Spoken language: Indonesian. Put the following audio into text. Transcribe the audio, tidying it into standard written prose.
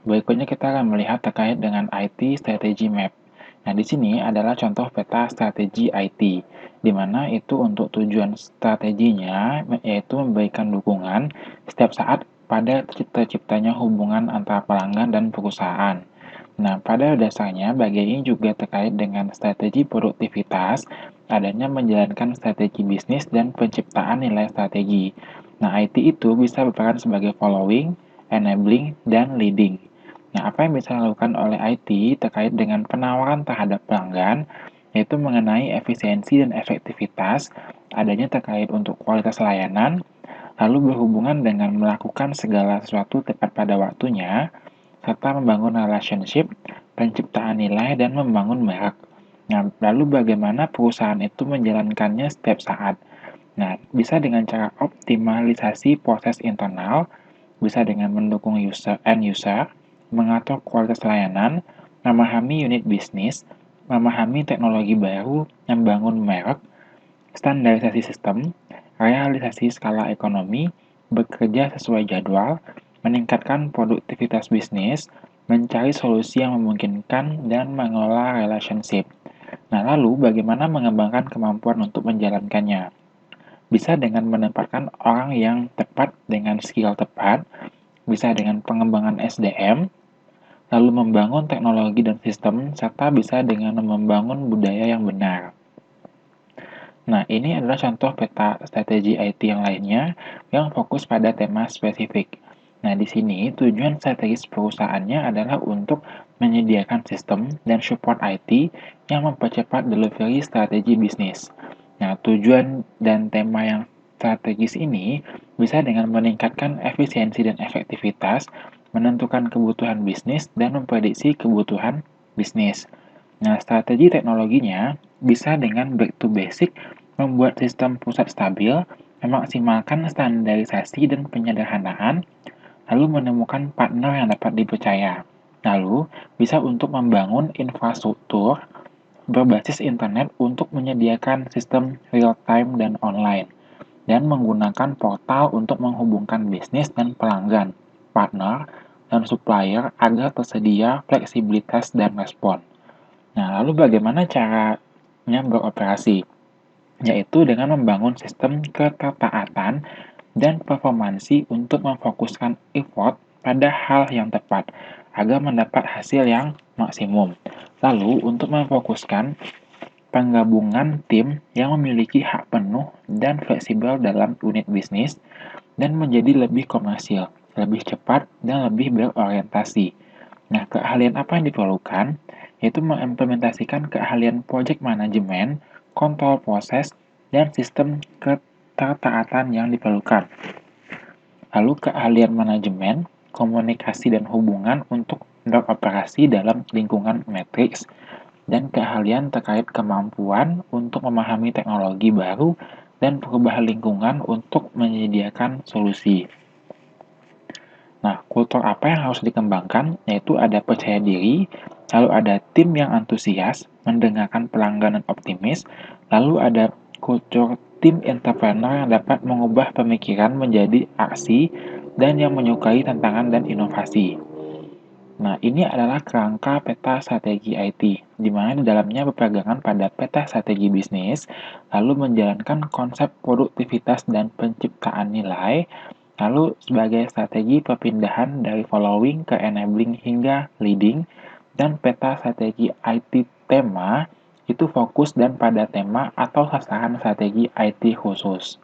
Berikutnya kita akan melihat terkait dengan IT Strategy Map. Nah, di sini adalah contoh peta strategi IT, di mana itu untuk tujuan strateginya yaitu memberikan dukungan setiap saat pada terciptanya hubungan antara pelanggan dan perusahaan. Nah, pada dasarnya bagian ini juga terkait dengan strategi produktivitas, adanya menjalankan strategi bisnis dan penciptaan nilai strategi. Nah, IT itu bisa berperan sebagai following, enabling, dan leading. Nah, apa yang bisa dilakukan oleh IT terkait dengan penawaran terhadap pelanggan, yaitu mengenai efisiensi dan efektivitas, adanya terkait untuk kualitas layanan, lalu berhubungan dengan melakukan segala sesuatu tepat pada waktunya, serta membangun relationship, penciptaan nilai, dan membangun merek. Nah, lalu bagaimana perusahaan itu menjalankannya setiap saat? Nah, bisa dengan cara optimalisasi proses internal, bisa dengan mendukung user, mengatur kualitas layanan, memahami unit bisnis, memahami teknologi baru, membangun merek, standarisasi sistem, realisasi skala ekonomi, bekerja sesuai jadwal, meningkatkan produktivitas bisnis, mencari solusi yang memungkinkan, dan mengelola relationship. Nah, lalu bagaimana mengembangkan kemampuan untuk menjalankannya? Bisa dengan menempatkan orang yang tepat dengan skill tepat, bisa dengan pengembangan SDM, lalu membangun teknologi dan sistem, serta bisa dengan membangun budaya yang benar. Nah, ini adalah contoh peta strategi IT yang lainnya yang fokus pada tema spesifik. Nah, di sini tujuan strategis perusahaannya adalah untuk menyediakan sistem dan support IT yang mempercepat delivery strategi bisnis. Nah, tujuan dan tema yang strategis ini bisa dengan meningkatkan efisiensi dan efektivitas, menentukan kebutuhan bisnis, dan memprediksi kebutuhan bisnis. Nah, strategi teknologinya bisa dengan back to basic, membuat sistem pusat stabil, memaksimalkan standarisasi dan penyederhanaan, lalu menemukan partner yang dapat dipercaya. Lalu, bisa untuk membangun infrastruktur berbasis internet untuk menyediakan sistem real-time dan online, dan menggunakan portal untuk menghubungkan bisnis dan pelanggan, partner, dan supplier agar tersedia fleksibilitas dan respon. Nah, lalu bagaimana caranya beroperasi? Yaitu dengan membangun sistem ketertaatan dan performansi untuk memfokuskan effort pada hal yang tepat agar mendapat hasil yang maksimum. Lalu, untuk memfokuskan penggabungan tim yang memiliki hak penuh dan fleksibel dalam unit bisnis dan menjadi lebih komersil, lebih cepat, dan lebih berorientasi. Nah, keahlian apa yang diperlukan? Yaitu mengimplementasikan keahlian project management, kontrol proses, dan sistem ketertaatan yang diperlukan. Lalu keahlian manajemen, komunikasi dan hubungan untuk beroperasi dalam lingkungan matriks, dan keahlian terkait kemampuan untuk memahami teknologi baru dan perubahan lingkungan untuk menyediakan solusi. Nah, kultur apa yang harus dikembangkan? Yaitu ada percaya diri, lalu ada tim yang antusias, mendengarkan pelanggan dan optimis, lalu ada kultur tim entrepreneur yang dapat mengubah pemikiran menjadi aksi dan yang menyukai tantangan dan inovasi. Nah, ini adalah kerangka peta strategi IT, di mana di dalamnya berpegangan pada peta strategi bisnis, lalu menjalankan konsep produktivitas dan penciptaan nilai, lalu sebagai strategi perpindahan dari following ke enabling hingga leading, dan peta strategi IT tema itu fokus dan pada tema atau sasaran strategi IT khusus.